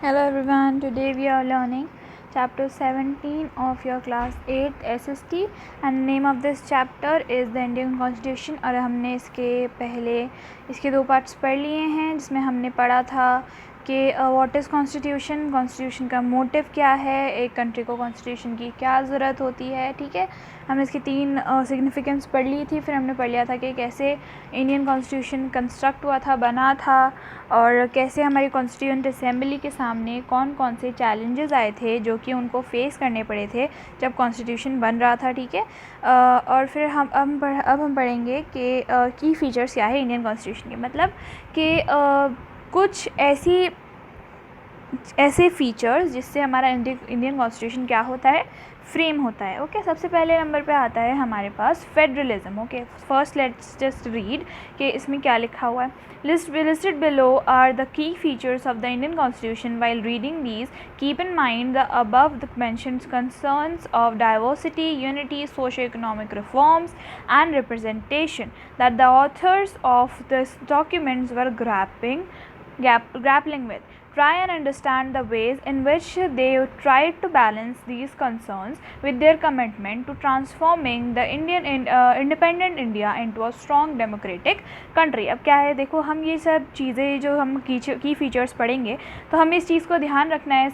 Hello everyone, today we are learning chapter 17 of your class 8 SST and name of this chapter is the Indian Constitution। और हमने इसके दो parts पढ़ लिए हैं, जिसमें हमने पढ़ा था कि व्हाट इज़ कॉन्स्टिट्यूशन, कॉन्स्टिट्यूशन का मोटिव क्या है, एक कंट्री को कॉन्स्टिट्यूशन की क्या ज़रूरत होती है। ठीक है, हमने इसकी तीन सिग्निफिकेंस पढ़ ली थी। फिर हमने पढ़ लिया था कि कैसे इंडियन कॉन्स्टिट्यूशन कंस्ट्रक्ट हुआ था, बना था, और कैसे हमारी कॉन्स्टिट्यूएंट असेंबली के सामने कौन कौन से चैलेंजेस आए थे जो कि उनको फेस करने पड़े थे जब कॉन्स्टिट्यूशन बन रहा था। ठीक है, और फिर अब हम पढ़ेंगे कि की फ़ीचर्स क्या है इंडियन कॉन्स्टिट्यूशन के, मतलब कि कुछ ऐसे फ़ीचर्स जिससे हमारा इंडियन कॉन्स्टिट्यूशन क्या होता है, फ्रेम होता है। ओके, सबसे पहले नंबर पे आता है हमारे पास federalism. Okay, first let's just read कि इसमें क्या लिखा हुआ है। Listed below are the key features of the Indian Constitution. While reading these, keep in mind the above mentioned concerns of diversity, unity, socio-economic reforms, and representation that the authors of this documents were grappling with. Try and understand the ways in which they tried to balance these concerns with their commitment to transforming the independent India into a strong democratic country। अब क्या है, देखो, हम ये सब चीज़ें जो हम की फ़ीचर्स पढ़ेंगे, तो हमें इस चीज़ को ध्यान रखना है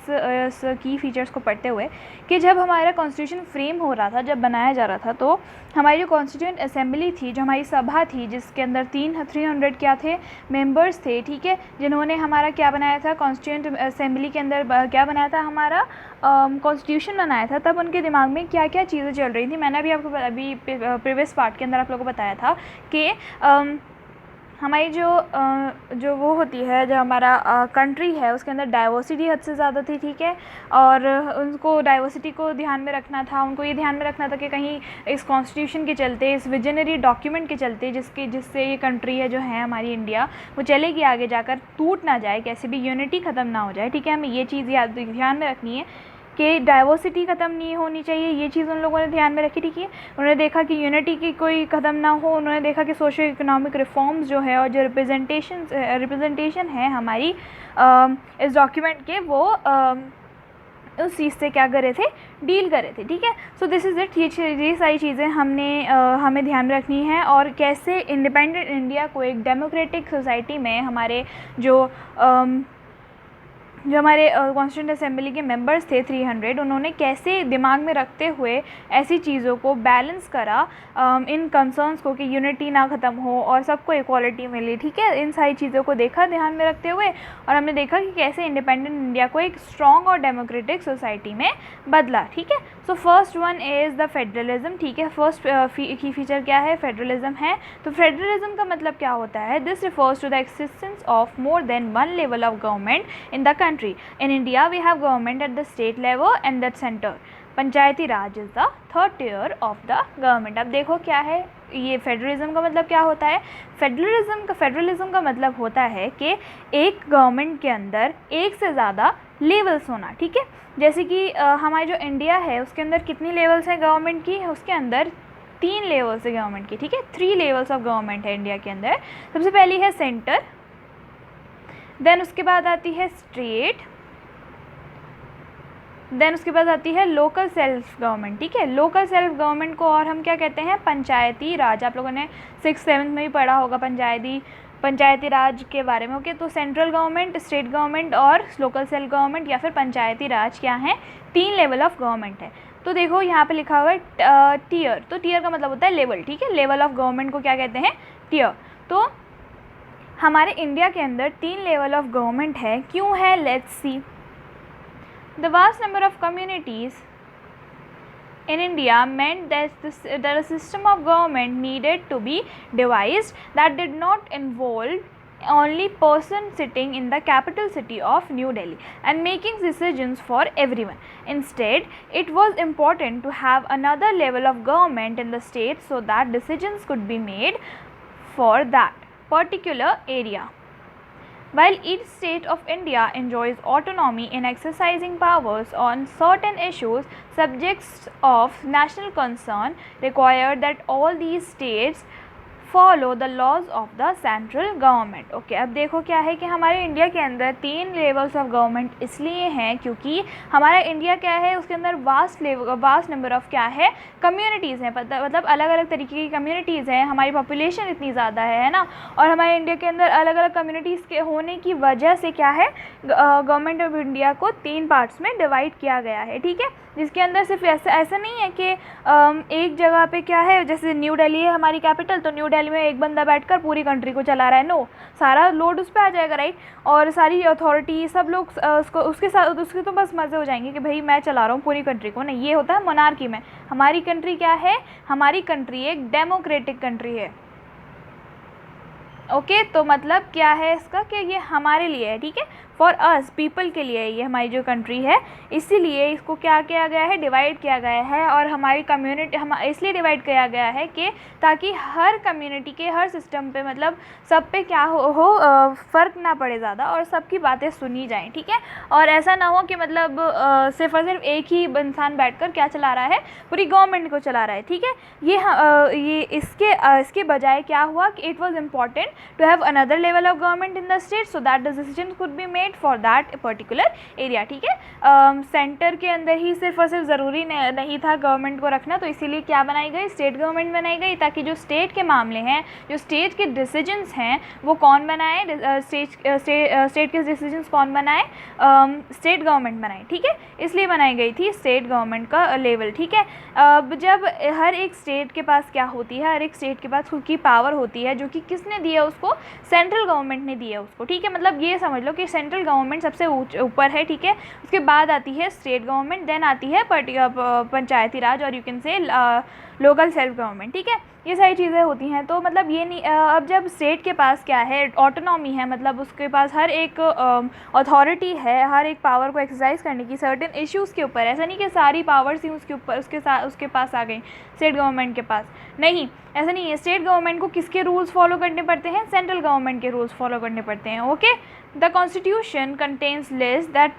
इस की फ़ीचर्स को पढ़ते हुए कि जब हमारा कॉन्स्टिट्यूशन फ्रेम हो रहा था, जब बनाया जा रहा था, तो हमारी जो कॉन्स्टिट्यूएंट असेंबली थी, जो हमारी सभा थी, जिसके अंदर 300 क्या थे, मेंबर्स थे। ठीक है, जिन्होंने हमारा क्या बनाया था, कॉन्स्टिट्यूएंट असेंबली के अंदर क्या बनाया था, हमारा कॉन्स्टिट्यूशन बनाया था। तब उनके दिमाग में क्या क्या चीज़ें चल रही थी, मैंने अभी प्रीवियस पार्ट के अंदर आप लोगों को बताया था कि हमारी जो वो होती है, जो हमारा कंट्री है, उसके अंदर डाइवर्सिटी हद से ज़्यादा थी। ठीक है, और उनको डाइवर्सिटी को ध्यान में रखना था, उनको ये ध्यान में रखना था कि कहीं इस कॉन्स्टिट्यूशन के चलते, इस विजनरी डॉक्यूमेंट के चलते, जिससे ये कंट्री है जो है हमारी इंडिया, वो चलेगी आगे जाकर, टूट ना जाए, कैसे भी यूनिटी ख़त्म ना हो जाए। ठीक है, हमें ये चीज़ ध्यान में रखनी है कि डाइवर्सिटी ख़त्म नहीं होनी चाहिए, ये चीज़ उन लोगों ने ध्यान में रखी। ठीक है, उन्होंने देखा कि यूनिटी की कोई ख़त्म ना हो, उन्होंने देखा कि सोशो इकोनॉमिक रिफॉर्म्स जो है और जो रिप्रेजेंटेशन है हमारी इस डॉक्यूमेंट के, वो उस चीज़ से क्या कर रहे थे, डील कर रहे थे। ठीक है, सो दिस इज़ इट। ये सारी चीज़ें हमें ध्यान में रखनी है, और कैसे इंडिपेंडेंट इंडिया को एक डेमोक्रेटिक सोसाइटी में हमारे जो हमारे कॉन्स्टिट्यूएंट असेंबली के मेंबर्स थे 300, उन्होंने कैसे दिमाग में रखते हुए ऐसी चीज़ों को बैलेंस करा, इन कंसर्न्स को, कि यूनिटी ना ख़त्म हो और सबको इक्वालिटी मिले। ठीक है, इन सारी चीज़ों को देखा ध्यान में रखते हुए, और हमने देखा कि कैसे इंडिपेंडेंट इंडिया को एक स्ट्रॉन्ग और डेमोक्रेटिक सोसाइटी में बदला। ठीक है, so first one is the federalism. ठीक है, फर्स्ट की फीचर क्या है, फेडरलिज्म है। तो फेडरलिज्म का मतलब क्या होता है, this refers to the existence of more than one level of government in the country. In India, we have government at the state level and at center. Panchayati Raj is the third tier of the government. अब देखो क्या है, ये federalism का मतलब क्या होता है, फेडरलिज्म का मतलब होता है कि एक गवर्नमेंट के अंदर एक से ज़्यादा लेवल्स होना। ठीक है, जैसे कि हमारी जो इंडिया है, उसके अंदर कितनी लेवल्स हैं गवर्नमेंट की, उसके अंदर 3 लेवल्स है गवर्नमेंट की। ठीक है, 3 लेवल्स ऑफ गवर्नमेंट है इंडिया के अंदर। सबसे पहली है सेंटर, देन उसके बाद आती है स्टेट, देन उसके बाद आती है लोकल सेल्फ गवर्नमेंट। ठीक है, लोकल सेल्फ गवर्नमेंट को और हम क्या कहते हैं, पंचायती राज। आप लोगों ने 6th-7th में भी पढ़ा होगा पंचायती राज के बारे में। ओके, तो सेंट्रल गवर्नमेंट, स्टेट गवर्नमेंट और लोकल सेल्फ गवर्नमेंट या फिर पंचायती राज क्या है, 3 लेवल ऑफ गवर्नमेंट है। तो देखो यहाँ पे लिखा हुआ है टीयर, तो टीयर का मतलब होता है लेवल। ठीक है, लेवल ऑफ गवर्नमेंट को क्या कहते हैं, टीयर। तो हमारे इंडिया के अंदर 3 लेवल ऑफ गवर्नमेंट है। क्यों है, let's see. The vast number of communities in India meant that a system of government needed to be devised that did not involve only person sitting in the capital city of New Delhi and making decisions for everyone. Instead, it was important to have another level of government in the state so that decisions could be made for that particular area. While each state of India enjoys autonomy in exercising powers on certain issues, subjects of national concern require that all these states follow the laws of the central government. Okay, अब देखो क्या है कि हमारे India के अंदर 3 levels of government इसलिए हैं क्योंकि हमारा इंडिया क्या है, उसके अंदर वास्ट नंबर ऑफ क्या है, कम्युनिटीज़ हैं, मतलब अलग अलग तरीके की कम्युनिटीज़ हैं, हमारी पॉपुलेशन इतनी ज़्यादा है ना, और हमारे इंडिया के अंदर अलग अलग कम्युनिटीज़ के होने की वजह से क्या है, गवर्नमेंट ऑफ इंडिया को 3 पार्ट्स में डिवाइड किया गया है, ठीक है। जिसके अंदर सिर्फ ऐसा नहीं है कि एक जगह पे क्या है, जैसे न्यू दिल्ली है हमारी कैपिटल, तो न्यू दिल्ली में एक बंदा बैठकर पूरी कंट्री को चला रहा है, नो, सारा लोड उस पर आ जाएगा, राइट। और सारी अथॉरिटी सब लोग उसके तो बस मज़े हो जाएंगे कि भाई मैं चला रहा हूँ पूरी कंट्री को, नहीं, ये होता है मोनार्की में। हमारी कंट्री क्या है, हमारी कंट्री एक डेमोक्रेटिक कंट्री है। ओके, तो मतलब क्या है इसका कि ये हमारे लिए है, ठीक है, फॉर अस पीपल के लिए ये हमारी जो कंट्री है, इसीलिए इसको क्या किया गया है, डिवाइड किया गया है। और हमारी कम्युनिटी हम इसलिए डिवाइड किया गया है कि ताकि हर कम्युनिटी के हर सिस्टम पे मतलब सब पे क्या हो फ़र्क ना पड़े ज़्यादा और सबकी बातें सुनी जाएं, ठीक है। और ऐसा ना हो कि मतलब सिर्फ और सिर्फ एक ही इंसान बैठकर क्या चला रहा है, पूरी गवर्नमेंट को चला रहा है, ठीक है। ये इसके बजाय क्या हुआ कि it was important to have another level of government in the state so that the decision could be made for that particular area, ठीक है। सेंटर के अंदर ही सिर्फ और सिर्फ ज़रूरी नहीं था गवर्नमेंट को रखना, तो इसीलिए क्या बनाई गई, स्टेट गवर्नमेंट बनाई गई, ताकि जो स्टेट के मामले हैं, जो स्टेट के डिसीजंस हैं, वो कौन बनाए, स्टेट के डिसीजंस कौन बनाए, स्टेट गवर्नमेंट बनाए, ठीक है। इसलिए बनाई गई थी स्टेट गवर्नमेंट का लेवल, ठीक है। अब जब हर एक स्टेट के पास क्या होती है, हर एक स्टेट के पास खुद की पावर होती है, जो कि किसने दी है उसको, सेंट्रल गवर्नमेंट ने दी है उसको, ठीक है। मतलब ये समझ लो कि सेंट्रल गवर्नमेंट सबसे ऊपर है, ठीक है। उसके बाद आती है स्टेट गवर्नमेंट, देन आती है पंचायती राज और you can say local self government, ठीक है। ये सारी चीज़ें होती हैं। तो मतलब ये नहीं, अब जब स्टेट के पास क्या है, ऑटोनॉमी है, मतलब उसके पास हर एक अथॉरिटी है, हर एक पावर को एक्सरसाइज करने की सर्टेन इश्यूज़ के ऊपर, ऐसा नहीं कि सारी पावर्स ही उसके पास आ गई स्टेट गवर्नमेंट के पास, नहीं, ऐसा नहीं है। स्टेट गवर्नमेंट को किसके रूल्स फॉलो करने पड़ते हैं, सेंट्रल गवर्नमेंट के रूल्स फॉलो करने पड़ते हैं, okay. The constitution contains list that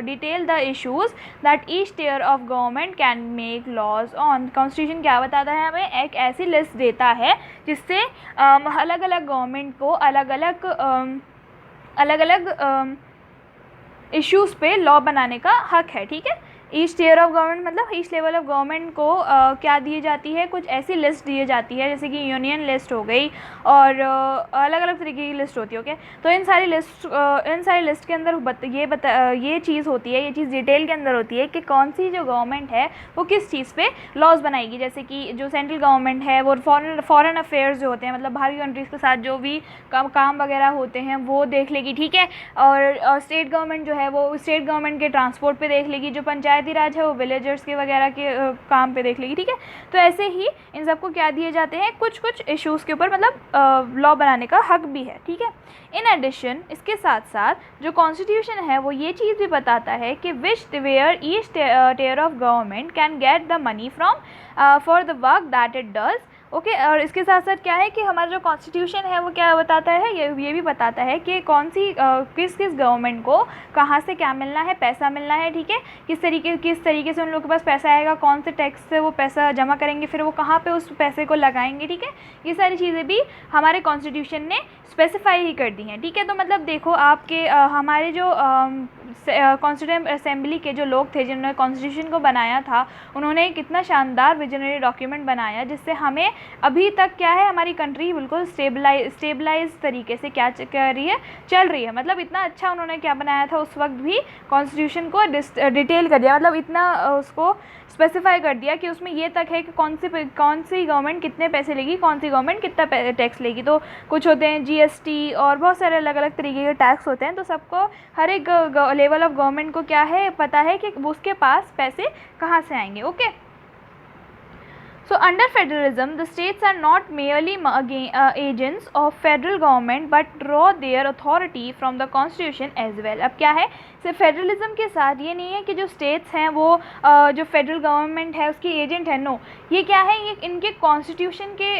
detail the issues that each tier of government can make laws on. Constitution क्या बताता है, हमें एक ऐसी लिस्ट देता है जिससे अलग अलग गवर्नमेंट को अलग अलग इश्यूज़ पे लॉ बनाने का हक है, ठीक है। ईच टियर ऑफ गवर्नमेंट मतलब ईच लेवल ऑफ गवर्नमेंट को क्या दी जाती है, कुछ ऐसी लिस्ट दी जाती है, जैसे कि यूनियन लिस्ट हो गई और अलग अलग तरीके की लिस्ट होती है, ओके। तो इन सारी लिस्ट के अंदर ये चीज़ होती है, ये चीज़ डिटेल के अंदर होती है कि कौन सी जो गवर्नमेंट है वो किस चीज़ पे लॉज बनाएगी। जैसे कि जो सेंट्रल गवर्नमेंट है वो फॉरेन अफेयर्स जो होते हैं, मतलब बाहरी कंट्रीज़ के साथ जो भी काम वगैरह होते हैं वो देख लेगी, ठीक है। और स्टेट गवर्नमेंट जो है वो स्टेट गवर्नमेंट के ट्रांसपोर्ट पे देख लेगी, जो पंचायती राज है वो विलेजर्स के वगैरह के काम पे देख लेगी, ठीक है। तो ऐसे ही इन सबको क्या दिए जाते हैं, कुछ इश्यूज़ के ऊपर मतलब लॉ बनाने का हक भी है, ठीक है। इन एडिशन इसके साथ साथ जो कॉन्स्टिट्यूशन है वो ये चीज़ भी बताता है कि where each tier of government can get the money from for the work that it does, okay. और इसके साथ साथ क्या है कि हमारा जो कॉन्स्टिट्यूशन है वो क्या बताता है, ये भी बताता है कि किस गवर्नमेंट को कहाँ से क्या मिलना है, पैसा मिलना है, ठीक है। किस तरीके से उन लोगों के पास पैसा आएगा, कौन से टैक्स से वो पैसा जमा करेंगे, फिर वो कहाँ पे उस पैसे को लगाएंगे, ठीक है। ये सारी चीज़ें भी हमारे कॉन्स्टिट्यूशन ने स्पेसिफाई ही कर दी हैं, ठीक है। तो मतलब देखो आपके हमारे जो कॉन्स्टिट्यूएंट असेंबली के जो लोग थे जिन्होंने कॉन्स्टिट्यूशन को बनाया था, उन्होंने कितना शानदार विजनरी डॉक्यूमेंट बनाया जिससे हमें अभी तक क्या है, हमारी कंट्री बिल्कुल स्टेबलाइज तरीके से क्या कर रही है, चल रही है। मतलब इतना अच्छा उन्होंने क्या बनाया था उस वक्त भी, कॉन्स्टिट्यूशन को डिटेल कर दिया, मतलब इतना उसको स्पेसिफाई कर दिया कि उसमें ये तक है कि कौन सी गवर्नमेंट कितने पैसे लेगी, कौन सी गवर्नमेंट कितना टैक्स लेगी। तो कुछ होते हैं जीएसटी और बहुत सारे अलग अलग तरीके के टैक्स होते हैं, तो सबको हर एक लेवल ऑफ गवर्नमेंट को क्या है, पता है कि उसके पास पैसे कहाँ से आएंगे, okay. So under federalism, the states are not merely agents of federal government but draw their authority from the constitution as well. अब क्या है, सिर्फ फेडरलिज्म के साथ ये नहीं है कि जो स्टेट्स हैं वो जो फेडरल गवर्नमेंट है उसकी एजेंट है, नो, ये क्या है, ये इनके कॉन्स्टिट्यूशन के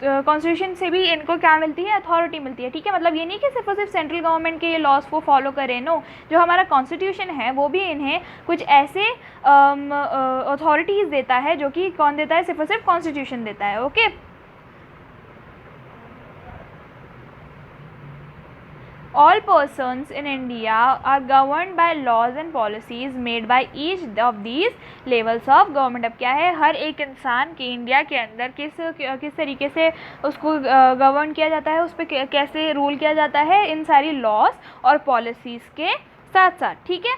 कॉन्स्टिट्यूशन से भी इनको क्या मिलती है, अथॉरिटी मिलती है, ठीक है। मतलब ये नहीं कि सिर्फ और सिर्फ सेंट्रल गवर्नमेंट के ये लॉज को फॉलो करें, नो, जो हमारा कॉन्स्टिट्यूशन है वो भी इन्हें कुछ ऐसे अथॉरिटीज़ देता है जो कि कौन देता है, सिर्फ और सिर्फ कॉन्स्टिट्यूशन देता है, okay. All persons in India are governed by laws and policies made by each of these levels of government। अब क्या है, हर एक इंसान के इंडिया के अंदर किस तरीके से उसको गवर्न किया जाता है, उस पर कैसे रूल किया जाता है, इन सारी लॉज और पॉलिसीज़ के साथ साथ, ठीक है।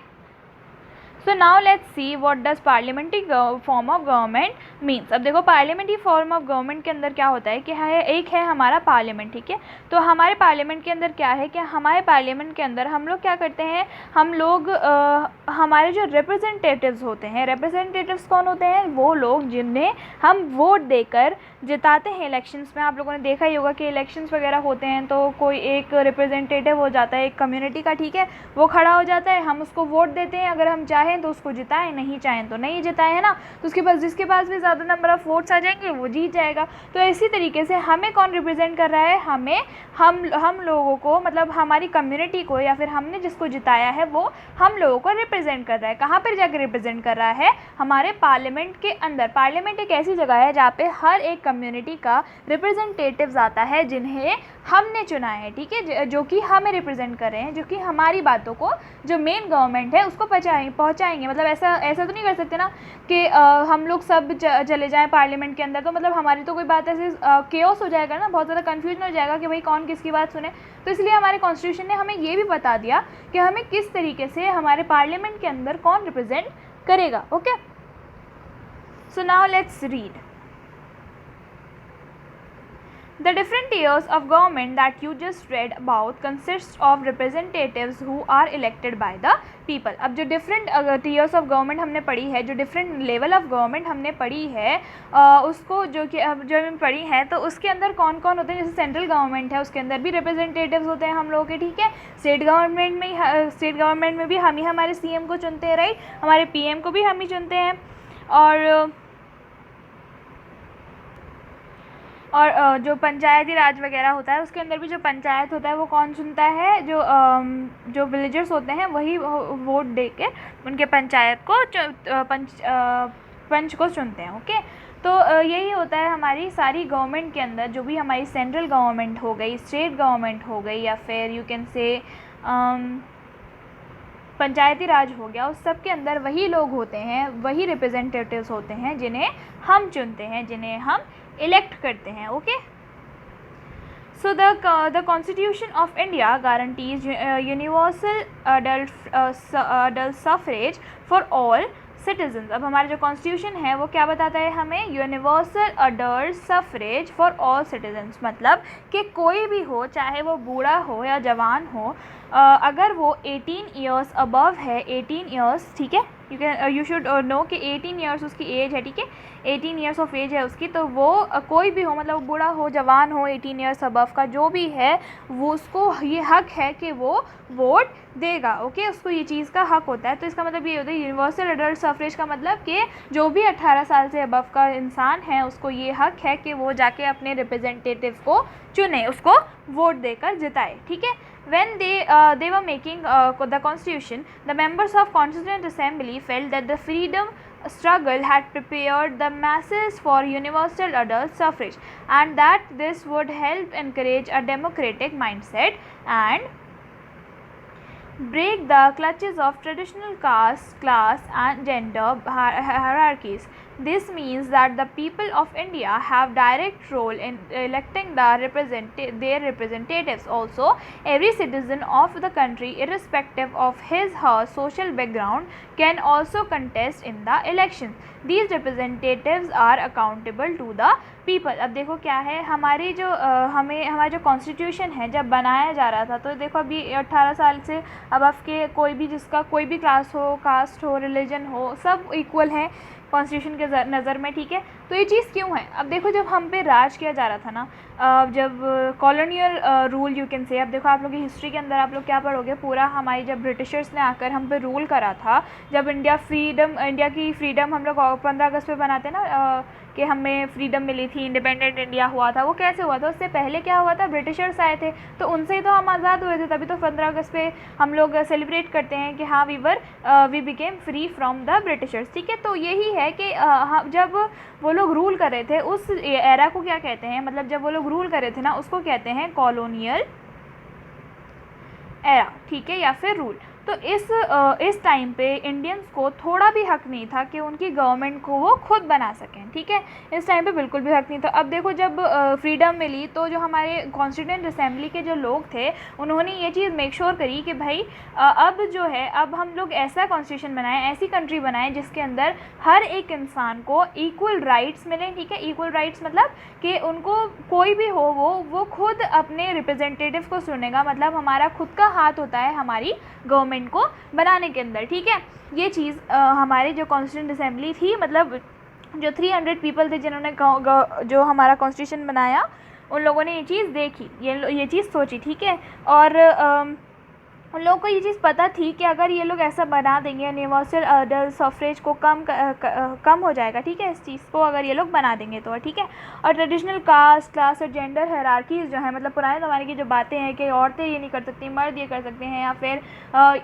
So now let's see what does parliamentary form of government means. अब देखो पार्लियामेंट्री फॉर्म ऑफ गवर्नमेंट के अंदर क्या होता है कि एक है हमारा पार्लियामेंट, ठीक है। तो हमारे पार्लियामेंट के अंदर क्या है कि हमारे पार्लियामेंट के अंदर हम लोग क्या करते हैं, हम लोग हमारे जो रिप्रेजेंटेटिव्स होते हैं, रिप्रेजेंटेटिव्स कौन होते हैं, वो लोग जिन्हें हम वोट देकर जिताते हैं इलेक्शंस में। आप लोगों ने देखा ही होगा कि इलेक्शंस वगैरह होते हैं तो कोई एक रिप्रेजेंटेटिव हो जाता है एक कम्युनिटी का, ठीक है, वो खड़ा हो जाता है, हम उसको वोट देते हैं, अगर हम चाहें तो उसको जिताएं, नहीं चाहें तो नहीं जिताएं, है ना। तो उसके पास जिसके पास भी ज़्यादा नंबर ऑफ वोट्स आ जाएंगे वो जीत जाएगा। तो इसी तरीके से हमें कौन रिप्रेजेंट कर रहा है, हमें हम लोगों को, मतलब हमारी कम्युनिटी को, या फिर हमने जिसको जिताया है वो हम लोगों को रिप्रेजेंट कर रहा है। कहाँ पर जाकर रिप्रेजेंट कर रहा है, हमारे पार्लियामेंट के अंदर। पार्लियामेंट एक ऐसी जगह है जहाँ पे हर एक कम्युनिटी का रिप्रेजेंटेटिव्स आता है जिन्हें हमने चुना है, ठीक है, जो कि हमें रिप्रेजेंट कर रहे हैं, जो कि हमारी बातों को जो मेन गवर्नमेंट है उसको पहुँचाएंगे। मतलब ऐसा तो नहीं कर सकते ना कि हम लोग सब चले जाएं पार्लियामेंट के अंदर, तो मतलब हमारी तो कोई बात ऐसे केओस हो जाएगा ना, बहुत ज़्यादा कन्फ्यूजन हो जाएगा कि भाई कौन किसकी बात सुने। तो इसलिए हमारे कॉन्स्टिट्यूशन ने हमें ये भी बता दिया कि हमें किस तरीके से हमारे पार्लियामेंट के अंदर कौन रिप्रेजेंट करेगा, okay. So now let's read The different tiers of government that you just read about consists of representatives who are elected by the people। अब जो different tiers of government हमने पढ़ी है, जो different level of government हमने पढ़ी है, उसको जो हमने पढ़ी है, तो उसके अंदर कौन कौन होते हैं। जैसे सेंट्रल गवर्नमेंट है, उसके अंदर भी रिप्रेजेंटेटिव्स होते हैं हम लोगों के, ठीक है। स्टेट गवर्नमेंट में भी हम ही हमारे CM को चुनते हैं, राइट, हमारे PM को भी हम ही चुनते हैं। और जो पंचायती राज वगैरह होता है उसके अंदर भी जो पंचायत होता है वो कौन चुनता है, जो विलेजर्स होते हैं वही वोट दे के उनके पंचायत को पंच को चुनते हैं, ओके। तो यही होता है हमारी सारी गवर्नमेंट के अंदर, जो भी हमारी सेंट्रल गवर्नमेंट हो गई, स्टेट गवर्नमेंट हो गई, या फिर यू कैन से पंचायती राज हो गया, उस सब के अंदर वही लोग होते हैं, वही रिप्रेजेंटेटिव्स होते हैं जिन्हें हम चुनते हैं, जिन्हें हम इलेक्ट करते हैं, okay. So the constitution of India guarantees universal adult suffrage for all citizens. अब हमारा जो कॉन्स्टिट्यूशन है वो क्या बताता है हमें, universal adult suffrage for all citizens, मतलब कि कोई भी हो, चाहे वो बूढ़ा हो या जवान हो, अगर वो 18 ईयर्स अबव है, 18 ईयर्स, ठीक है, यू शुड नो कि 18 ईयर्स उसकी एज है, ठीक है, 18 ईयर्स ऑफ एज है उसकी, तो वो कोई भी हो, मतलब बूढ़ा हो, जवान हो, 18 ईयर्स अबव का जो भी है, वो उसको ये हक है कि वो वोट देगा, ओके, उसको ये चीज़ का हक होता है। तो इसका मतलब ये होता है यूनिवर्सल अडल्ट सफरेज का मतलब कि जो भी 18 साल से अबव का इंसान है उसको ये हक है कि वो जाके अपने रिप्रेजेंटेटिव को चुने, उसको वोट देकर जिताए, ठीक है। When they were making the constitution, the members of Constituent Assembly felt that the freedom struggle had prepared the masses for universal adult suffrage, and that this would help encourage a democratic mindset and break the clutches of traditional caste, class and gender hierarchies. This means that the people of India have direct role in electing their representatives. Also, every citizen of the country, irrespective of his her social background, can also contest in the elections. These representatives are accountable to the people. अब देखो क्या है, हमारी जो हमारा जो constitution है जब बनाया जा रहा था, तो देखो अभी 18 साल से अबव के कोई भी, जिसका कोई भी क्लास हो, कास्ट हो, रिलीजन हो, सब इक्वल हैं कॉन्स्टिट्यूशन के नज़र में, ठीक है। तो ये चीज़ क्यों है, अब देखो जब हम पे राज किया जा रहा था ना, जब colonial rule you can say, अब देखो आप लोग की हिस्ट्री के अंदर आप लोग क्या पढ़ोगे, पूरा हमारी जब ब्रिटिशर्स ने आकर हम पे रूल करा था, जब इंडिया की फ्रीडम हम लोग 15 अगस्त पे बनाते हैं ना, कि हमें फ्रीडम मिली थी, इंडिपेंडेंट इंडिया हुआ था, वो कैसे हुआ था? उससे पहले क्या हुआ था? ब्रिटिशर्स आए थे, तो उनसे ही तो हम आज़ाद हुए थे। तभी तो 15 अगस्त पे हम लोग सेलिब्रेट करते हैं कि हाँ we became free from the Britishers. ठीक है, तो यही है कि जब वो लोग रूल कर रहे थे उस एरा को क्या कहते हैं, मतलब जब वो लोग रूल कर रहे थे ना उसको कहते हैं कॉलोनियल एरा। ठीक है, या फिर रूल। तो इस टाइम पे इंडियंस को थोड़ा भी हक नहीं था कि उनकी गवर्नमेंट को वो खुद बना सकें। ठीक है, इस टाइम पे बिल्कुल भी हक नहीं था। अब देखो जब फ्रीडम मिली तो जो हमारे कॉन्स्टिट्यूएंट असेंबली के जो लोग थे उन्होंने ये चीज़ मेक श्योर करी कि भाई अब जो है अब हम लोग ऐसा कॉन्स्टिट्यूशन बनाएं, ऐसी कंट्री बनाएं जिसके अंदर हर एक इंसान को इक्वल राइट्स मिलें। ठीक है, इक्वल राइट्स मतलब कि उनको कोई भी हो वो खुद अपने रिप्रेजेंटेटिव को चुनेगा, मतलब हमारा खुद का हाथ होता है हमारी गवर्नमेंट को बनाने के अंदर। ठीक है, ये चीज़ हमारे जो कॉन्स्टिट्यूएंट असेंबली थी, मतलब जो 300 पीपल थे जिन्होंने जो हमारा कॉन्स्टिट्यूशन बनाया, उन लोगों ने ये चीज़ देखी, ये चीज़ सोची। ठीक है, और उन लोगों को ये चीज़ पता थी कि अगर ये लोग ऐसा बना देंगे यूनिवर्सल अडल्ट सफरेज को कम हो जाएगा। ठीक है, इस चीज़ को अगर ये लोग बना देंगे तो। ठीक है, और ट्रेडिशनल कास्ट, क्लास और जेंडर हायरार्कीज़ जो है, मतलब पुराने ज़माने की जो बातें हैं कि औरतें ये नहीं कर सकती, मर्द ये कर सकते हैं, या फिर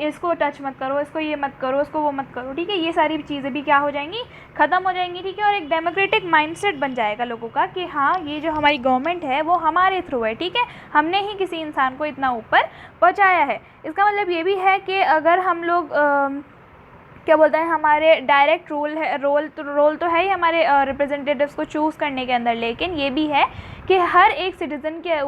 इसको टच मत करो, इसको ये मत करो, इसको वो मत करो। ठीक है, ये सारी चीज़ें भी क्या हो जाएंगी? ख़त्म हो जाएंगी। ठीक है, और एक डेमोक्रेटिक माइंडसेट बन जाएगा लोगों का कि हाँ ये जो हमारी गवर्नमेंट है वो हमारे थ्रू है। ठीक है, हमने ही किसी इंसान को इतना ऊपर पहुँचाया है। इसका मतलब ये भी है कि अगर हम लोग क्या बोलते हैं, हमारे डायरेक्ट रोल तो है ही हमारे रिप्रेजेंटेटिव्स को चूज़ करने के अंदर, लेकिन ये भी है कि हर एक सिटीज़न के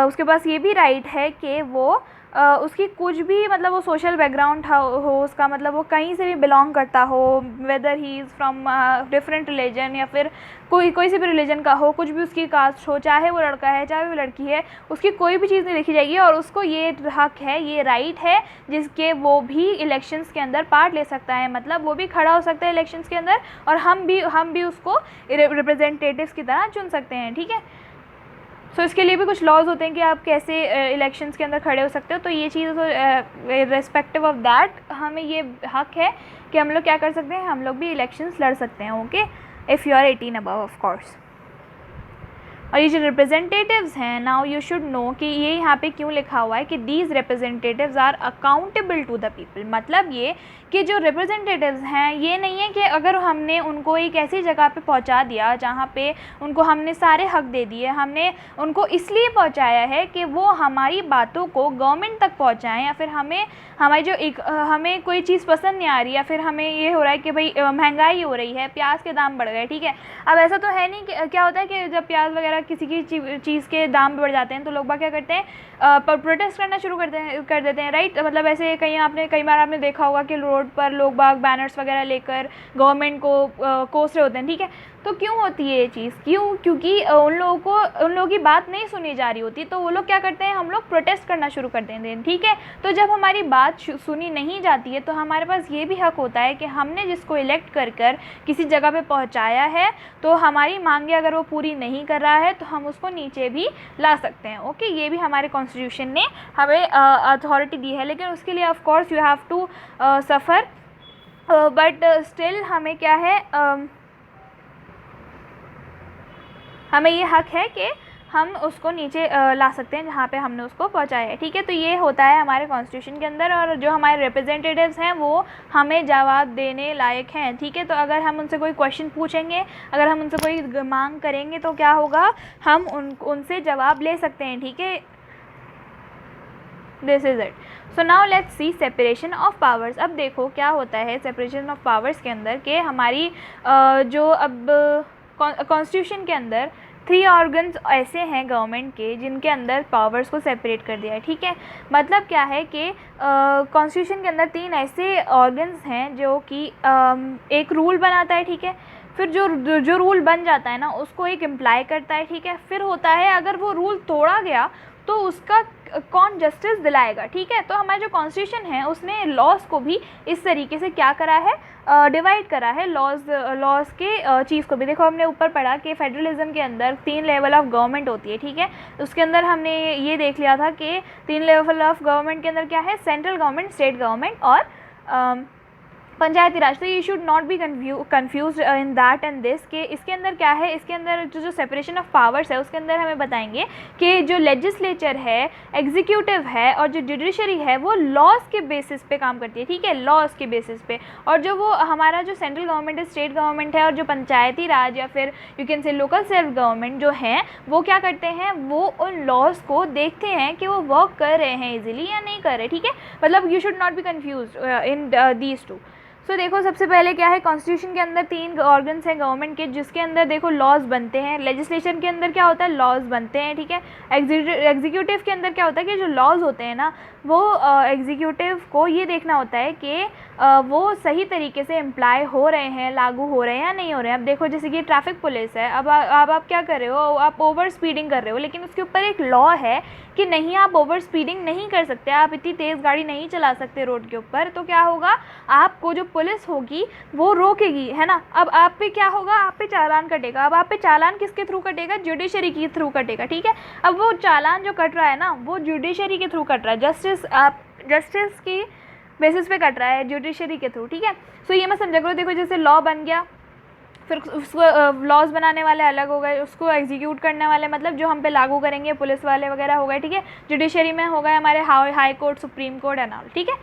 उसके पास ये भी राइट है कि वो उसकी कुछ भी, मतलब वो सोशल बैकग्राउंड हो उसका, मतलब वो कहीं से भी बिलोंग करता हो, weather he is from different religion या फिर कोई से भी रिलीजन का हो, कुछ भी उसकी कास्ट हो, चाहे वो लड़का है चाहे वो लड़की है, उसकी कोई भी चीज़ नहीं लिखी जाएगी और उसको ये हक है, ये राइट है जिसके वो भी इलेक्शंस के अंदर पार्ट ले सकता है, मतलब वो भी खड़ा हो सकता है इलेक्शंस के अंदर और हम भी उसको रिप्रेजेंटेटिव्स की तरह चुन सकते हैं। ठीक है, सो इसके लिए भी कुछ लॉज होते हैं कि आप कैसे इलेक्शंस के अंदर खड़े हो सकते हो। तो ये चीज़ रिस्पेक्टिव ऑफ दैट हमें ये हक है कि हम लोग क्या कर सकते हैं, हम लोग भी इलेक्शंस लड़ सकते हैं। Okay, if you are 18 above of course. और ये जो रिप्रेजेंटेटिव्स हैं, नाउ यू शुड नो कि ये यहाँ पे क्यों लिखा हुआ है कि these representatives are accountable to the people. मतलब ये कि जो रिप्रेजेंटेटिव्स हैं ये नहीं है कि अगर हमने उनको एक ऐसी जगह पे पहुँचा दिया जहाँ पे उनको हमने सारे हक दे दिए, हमने उनको इसलिए पहुँचाया है कि वो हमारी बातों को गवर्नमेंट तक पहुँचाएँ, या फिर हमें कोई चीज़ पसंद नहीं आ रही, या फिर हमें ये हो रहा है कि भाई महंगाई हो रही है, प्याज के दाम बढ़ गए। ठीक है, अब ऐसा तो है नहीं कि क्या होता है कि जब प्याज वगैरह किसी की चीज़ के दाम बढ़ जाते हैं तो लोग क्या करते हैं, प्रोटेस्ट करना शुरू कर देते हैं। राइट, मतलब ऐसे कई बार आपने देखा होगा कि रोड पर लोग बाग बैनर्स वगैरह लेकर गवर्नमेंट को कोस रहे होते हैं। ठीक है, तो क्यों होती है ये चीज़? क्योंकि उन लोगों की बात नहीं सुनी जा रही होती, तो वो लोग क्या करते हैं, हम लोग प्रोटेस्ट करना शुरू कर देते हैं। ठीक है, तो जब हमारी बात सुनी नहीं जाती है तो हमारे पास ये भी हक होता है कि हमने जिसको इलेक्ट कर किसी जगह पे पहुंचाया है, तो हमारी मांगे अगर वो पूरी नहीं कर रहा है तो हम उसको नीचे भी ला सकते हैं। ओके, ये भी हमारे कॉन्स्टिट्यूशन ने हमें अथॉरिटी दी है, लेकिन उसके लिए of course you have to suffer, but still हमें क्या है, हमें ये हक है कि हम उसको नीचे ला सकते हैं जहाँ पे हमने उसको पहुँचाया है। ठीक है, तो ये होता है हमारे कॉन्स्टिट्यूशन के अंदर, और जो हमारे रिप्रेजेंटेटिव्स हैं वो हमें जवाब देने लायक हैं। ठीक है, तो अगर हम उनसे कोई क्वेश्चन पूछेंगे, अगर हम उनसे कोई मांग करेंगे तो क्या होगा, हम उनसे जवाब ले सकते हैं। ठीक है, this is it. So now let's see separation of powers. अब देखो क्या होता है सेपरेशन ऑफ पावर्स के अंदर कि हमारी जो अब कॉन्स्टिट्यूशन के अंदर 3 ऑर्गन्स ऐसे हैं गवर्नमेंट के जिनके अंदर पावर्स को सेपरेट कर दिया है। ठीक है, मतलब क्या है कि कॉन्स्टिट्यूशन के अंदर 3 ऐसे ऑर्गन्स हैं जो कि एक रूल बनाता है। ठीक है, फिर जो रूल बन जाता है ना उसको एक इम्प्लाई करता है। ठीक है, फिर होता है अगर वो रूल तोड़ा गया तो उसका कौन जस्टिस दिलाएगा। ठीक है, तो हमारा जो कॉन्स्टिट्यूशन है उसने लॉज को भी इस तरीके से क्या करा है, डिवाइड करा है लॉज के चीज़ को भी। देखो हमने ऊपर पढ़ा कि फेडरलिज्म के अंदर 3 लेवल ऑफ गवर्नमेंट होती है। ठीक है, उसके अंदर हमने ये देख लिया था कि 3 लेवल ऑफ गवर्नमेंट के अंदर क्या है, सेंट्रल गवर्नमेंट, स्टेट गवर्नमेंट और पंचायती राज। तो you should not be confuse in that and this, कि इसके अंदर क्या है, इसके अंदर जो सेपरेशन ऑफ पावर्स है उसके अंदर हमें बताएंगे कि जो लेजिस्लेचर है, एग्जीक्यूटिव है और जो जुडिशरी है वो लॉज के बेसिस पे काम करती है, ठीक है, लॉज के बेसिस पे। और जो वो हमारा जो सेंट्रल गवर्नमेंट है, स्टेट गवर्नमेंट है और जो पंचायती राज या फिर you can say local self government जो है वो क्या करते हैं, वो उन लॉज को देखते हैं कि वो वर्क कर रहे हैं इजीली या नहीं कर रहे, ठीक है। मतलब you should not be confuse in these two. So देखो सबसे पहले क्या है, कॉन्स्टिट्यूशन के अंदर 3 ऑर्गन्स हैं गवर्नमेंट के, जिसके अंदर देखो लॉज बनते हैं। लेजिस्लेशन के अंदर क्या होता है, लॉज बनते हैं, ठीक है। एग्जीक्यूटिव के अंदर क्या होता है कि जो लॉज होते हैं ना, वो एग्जीक्यूटिव को ये देखना होता है कि वो सही तरीके से इम्प्लाई हो रहे हैं, लागू हो रहे हैं या नहीं हो रहे हैं। अब देखो जैसे कि ट्रैफिक पुलिस है, अब आप क्या कर रहे हो, आप ओवर स्पीडिंग कर रहे हो, लेकिन उसके ऊपर एक लॉ है कि नहीं, आप ओवर स्पीडिंग नहीं कर सकते, आप इतनी तेज़ गाड़ी नहीं चला सकते रोड के ऊपर। तो क्या होगा, आपको जो पुलिस होगी वो रोकेगी, है ना। अब आप पे क्या होगा, आप पे चालान कटेगा। अब आप पे चालान किसके थ्रू कटेगा, जुडिशरी के थ्रू कटेगा, ठीक है। अब वो चालान जो कट रहा है ना, वो जुडिशरी के थ्रू कट रहा है, जस्टिस की बेसिस पे कट रहा है, जुडिशरी के थ्रू, ठीक है। सो ये मैं समझा करो। देखो जैसे लॉ बन गया, फिर उसको लॉज बनाने वाले अलग हो गए, उसको एग्जीक्यूट करने वाले मतलब जो हम पे लागू करेंगे पुलिस वाले वगैरह हो गए, ठीक है। जुडिशरी में हो गए हमारे high court, supreme court and all, ठीक है।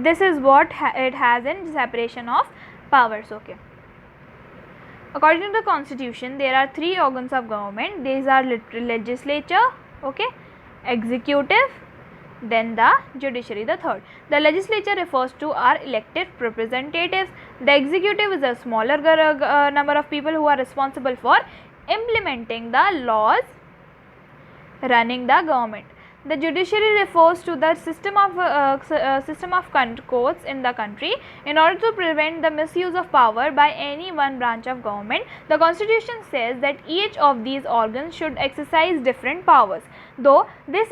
This is what it has in separation of powers, okay. According to the constitution, there are 3 organs of government. These are legislature, okay, executive, then the judiciary, the third. The legislature refers to our elected representatives. The executive is a smaller number of people who are responsible for implementing the laws, running the government. The judiciary refers to the system of courts in the country in order to prevent the misuse of power by any one branch of government. The constitution says that each of these organs should exercise different powers, though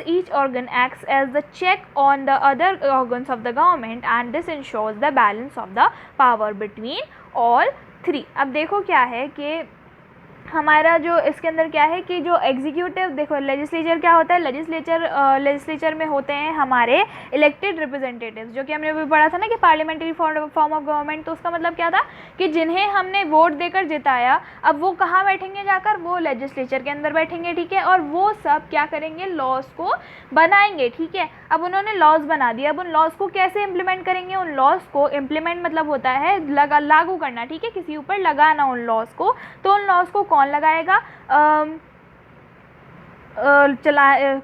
each organ acts as the check on the other organs of the government, and this ensures the balance of the power between all 3. अब देखो क्या है कि हमारा जो इसके अंदर क्या है कि जो एग्जीक्यूटिव, देखो लेजिस्लेचर क्या होता है, लेजिस्लेचर में होते हैं हमारे इलेक्टेड रिप्रेजेंटेटिव्स, जो कि हमने अभी पढ़ा था ना कि पार्लियामेंट्री फॉर्म ऑफ गवर्नमेंट। तो उसका मतलब क्या था कि जिन्हें हमने वोट देकर जिताया, अब वो कहाँ बैठेंगे जाकर, वो लेजिस्लेचर के अंदर बैठेंगे, ठीक है। और वो सब क्या करेंगे, लॉज को बनाएंगे, ठीक है। अब उन्होंने लॉज बना दिया, अब उन लॉज को कैसे इम्प्लीमेंट करेंगे, उन लॉज को इम्प्लीमेंट मतलब होता है लागू करना, ठीक है, किसी ऊपर लगाना उन लॉज को। तो उन लॉज को कौन लगाएगा,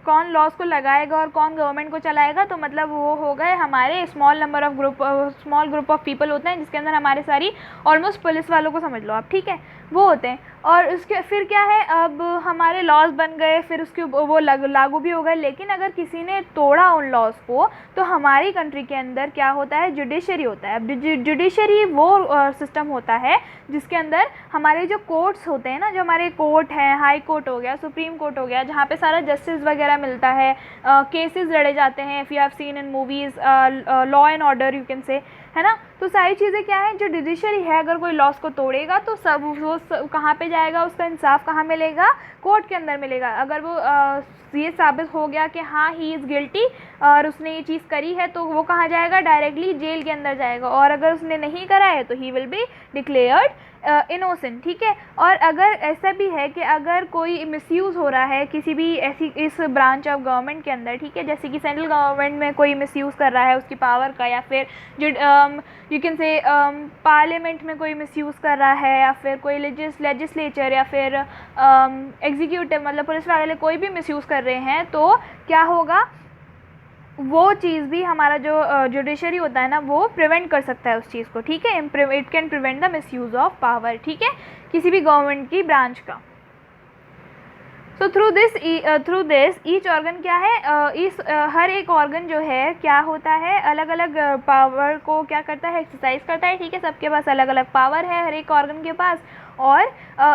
कौन लॉज को लगाएगा और कौन गवर्नमेंट को चलाएगा। तो मतलब वो हो गए हमारे स्मॉल ग्रुप ऑफ पीपल होते हैं, जिसके अंदर हमारे सारी ऑलमोस्ट पुलिस वालों को समझ लो आप, ठीक है, वो होते हैं। और उसके फिर क्या है, अब हमारे लॉज बन गए, फिर उसके वो लागू भी हो गए, लेकिन अगर किसी ने तोड़ा उन लॉज को, तो हमारी कंट्री के अंदर क्या होता है, जुडिशरी होता है। अब जुडिशरी वो सिस्टम होता है जिसके अंदर हमारे जो कोर्ट्स होते हैं ना, जो हमारे कोर्ट हैं, हाई कोर्ट हो गया, सुप्रीम कोर्ट हो गया, जहाँ पे सारा जस्टिस वगैरह मिलता है, केसेस लड़े जाते हैं, if you have seen in movies law and order you can say, है ना। तो सारी चीज़ें क्या है, जो जुडिशरी है अगर कोई लॉस को तोड़ेगा तो सब कहाँ पे जाएगा, उसका इंसाफ कहाँ मिलेगा, कोर्ट के अंदर मिलेगा। अगर वो ये साबित हो गया कि हाँ ही इज़ गिल्टी और उसने ये चीज़ करी है, तो वो कहाँ जाएगा, डायरेक्टली जेल के अंदर जाएगा। और अगर उसने नहीं करा है तो he will be declared innocent, ठीक है। और अगर ऐसा भी है कि अगर कोई मिसयूज़ हो रहा है किसी भी ऐसी इस ब्रांच ऑफ गवर्नमेंट के अंदर, ठीक है, जैसे कि सेंट्रल गवर्नमेंट में कोई मिसयूज़ कर रहा है उसकी पावर का, या फिर यू कैन से पार्लियामेंट में कोई मिसयूज़ कर रहा है, या फिर कोई लेजिस्लेचर या फिर एग्जीक्यूटिव मतलब पुलिस वाले कोई भी मिसयूज़ कर रहे हैं, तो क्या होगा, वो चीज़ भी हमारा जो जुडिशरी होता है ना, वो प्रिवेंट कर सकता है उस चीज़ को, ठीक है। It can prevent the misuse of power, ठीक है, किसी भी गवर्नमेंट की ब्रांच का। So through this each organ क्या है, हर एक ऑर्गन जो है क्या होता है, अलग अलग पावर को क्या करता है, एक्सरसाइज करता है, ठीक है। सबके पास अलग अलग पावर है हर एक ऑर्गन के पास, और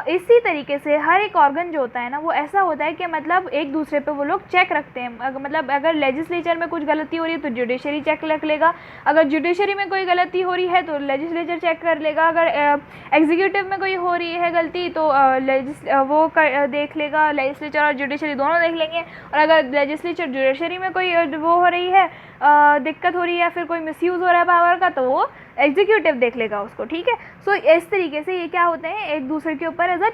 इसी तरीके से हर एक ऑर्गन जो होता है ना वो ऐसा होता है कि मतलब एक दूसरे पे वो लोग चेक रखते हैं। मतलब अगर लेजिस्लेचर में कुछ गलती हो रही है तो जुडिशरी चेक रख लेगा, अगर जुडिशरी में कोई गलती हो रही है तो लेजिस्लेचर चेक कर लेगा, अगर एग्जीक्यूटिव में कोई हो रही है गलती तो देख लेगा, लेजिस्लेचर और जुडिशरी दोनों देख लेंगे। और अगर लेजिस्लेचर जुडिशरी में कोई वो हो रही है, दिक्कत हो रही है या फिर कोई मिसयूज़ हो रहा है पावर का, तो वो एग्जीक्यूटिव देख लेगा उसको, ठीक है। सो इस तरीके से ये क्या होते हैं, एक दूसरे के ऊपर एज अ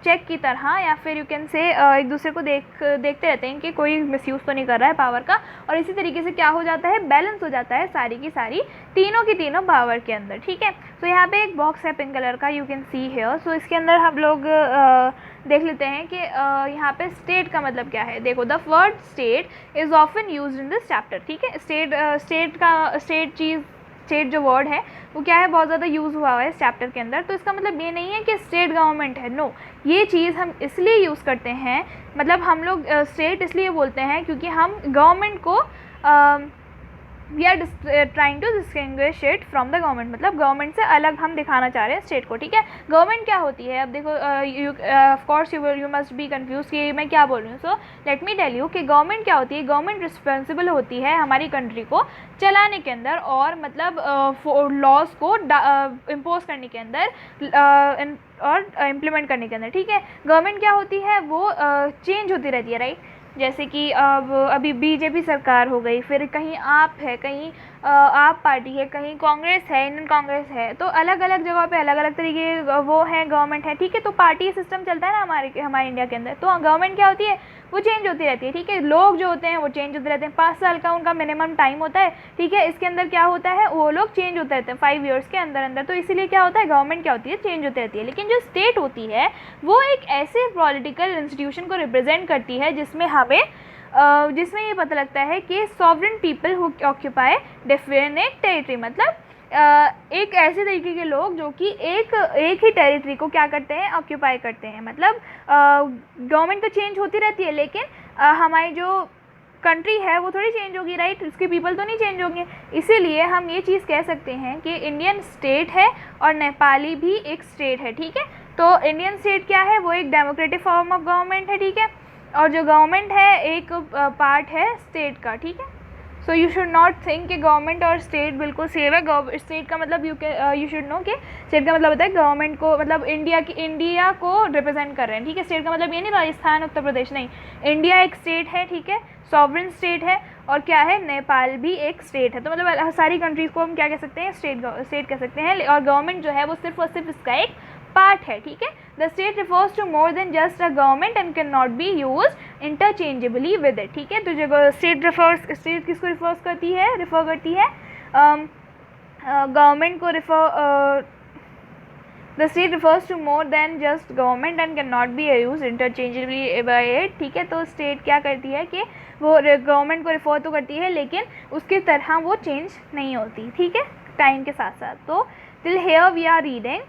चेक की तरह, या फिर यू कैन से एक दूसरे को देखते रहते हैं कि कोई मिसयूज़ तो नहीं कर रहा है पावर का। और इसी तरीके से क्या हो जाता है, बैलेंस हो जाता है सारी की सारी तीनों की तीनों पावर के अंदर, ठीक है। सो यहाँ पे एक बॉक्स है पिंक कलर का, यू कैन सी हेयर। सो इसके अंदर हम लोग देख लेते हैं कि यहाँ पे स्टेट का मतलब क्या है। देखो, the word state is often used in this chapter, ठीक है। स्टेट जो वर्ड है वो क्या है, बहुत ज़्यादा यूज़ हुआ है इस चैप्टर के अंदर। तो इसका मतलब ये नहीं है कि स्टेट गवर्नमेंट है, नो। ये चीज़ हम इसलिए यूज़ करते हैं, मतलब हम लोग स्टेट इसलिए बोलते हैं क्योंकि हम गवर्नमेंट को we are trying to distinguish it from the government, मतलब गवर्नमेंट से अलग हम दिखाना चाह रहे हैं स्टेट को, ठीक है। गवर्नमेंट क्या होती है, अब देखो, of course you must be confuse कि मैं क्या बोल रही हूँ। So let me tell you कि गवर्नमेंट क्या होती है। गवर्नमेंट रिस्पॉन्सिबल होती है हमारी कंट्री को चलाने के अंदर, और मतलब लॉज को इम्पोज करने के अंदर और इम्प्लीमेंट करने के अंदर, ठीक है। गवर्नमेंट क्या होती है, वो चेंज होती रहती है, राइट। जैसे कि अब अभी बीजेपी सरकार हो गई, फिर कहीं आप है, कहीं आप पार्टी है, कहीं कांग्रेस है, इंडियन कांग्रेस है। तो अलग अलग जगह पे अलग अलग तरीके वो है गवर्नमेंट है, ठीक है। तो पार्टी सिस्टम चलता है ना हमारे इंडिया के अंदर। तो गवर्नमेंट क्या होती है, वो चेंज होती रहती है, ठीक है। लोग जो होते हैं वो चेंज होते रहते हैं, 5 साल का उनका मिनिमम टाइम होता है, ठीक है। इसके अंदर क्या होता है, वो लोग चेंज होते रहते हैं 5 ईयर्स के अंदर अंदर। तो इसीलिए क्या होता है, गवर्नमेंट क्या होती है, चेंज होती रहती है। लेकिन जो स्टेट होती है वो एक ऐसे पॉलिटिकल इंस्टीट्यूशन को रिप्रेजेंट करती है जिसमें ये पता लगता है कि sovereign people who occupy definite territory, मतलब एक ऐसे तरीके के लोग जो कि एक ही टेरिटरी को क्या करते हैं, ऑक्यूपाई करते हैं। मतलब गवर्नमेंट तो चेंज होती रहती है, लेकिन हमारी जो कंट्री है वो थोड़ी चेंज होगी, राइट। उसके पीपल तो नहीं चेंज होंगे। इसीलिए हम ये चीज़ कह सकते हैं कि इंडियन स्टेट है और नेपाली भी एक स्टेट है, ठीक है। तो इंडियन स्टेट क्या है, वो एक डेमोक्रेटिक फॉर्म ऑफ गवर्नमेंट है, ठीक है। और जो गवर्नमेंट है एक पार्ट है स्टेट का, ठीक है। So you should not think कि गवर्नमेंट और स्टेट बिल्कुल सेम है। स्टेट का मतलब यू शुड नो कि स्टेट का मतलब होता है गवर्नमेंट को, मतलब इंडिया को रिप्रेजेंट कर रहे हैं, ठीक है। स्टेट का मतलब ये नहीं राजस्थान उत्तर प्रदेश, नहीं। इंडिया एक स्टेट है, ठीक है, सॉवरेन स्टेट है। और क्या है, नेपाल भी एक स्टेट है। तो मतलब सारी कंट्रीज़ को हम क्या कह सकते हैं, स्टेट कह सकते हैं। और गवर्नमेंट जो है वो सिर्फ और सिर्फ इसका एक पार्ट है, ठीक है। The state refers to more than just a government and can not be use interchangeably with it, ठीक है। तो जो स्टेट किसको रेफर करती है, गवर्नमेंट को the state refers to more than just government and can not be use interchangeably by it, ठीक है। तो स्टेट क्या करती है कि वो गवर्नमेंट को रिफर तो करती है, लेकिन उसकी तरह वो चेंज नहीं होती, ठीक है, टाइम के साथ साथ। तो till here we are reading,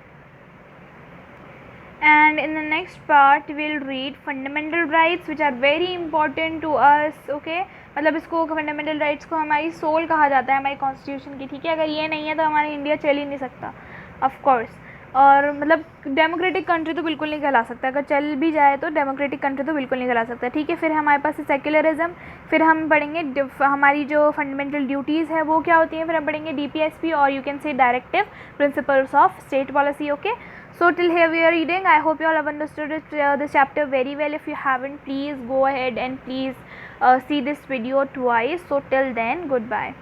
and in the next part we'll read fundamental rights which are very important to us, okay। मतलब इसको फंडामेंटल राइट्स को हमारी सोल कहा जाता है, हमारी कॉन्स्टिट्यूशन की, ठीक है। अगर ये नहीं है तो हमारा इंडिया चल ही नहीं सकता, ऑफ कोर्स। और मतलब डेमोक्रेटिक कंट्री तो बिल्कुल नहीं कहला सकता, अगर चल भी जाए तो डेमोक्रेटिक कंट्री तो बिल्कुल नहीं कहला सकता, ठीक है। फिर हमारे पास सेक्युलरिज्म, फिर हम पढ़ेंगे हमारी जो फंडामेंटल ड्यूटीज़ है वो क्या होती हैं, फिर हम पढ़ेंगे DPSP और you can say directive principles of state policy, okay. So till here we are reading. I hope you all have understood this chapter very well. If you haven't, please go ahead and please see this video twice. So till then, goodbye.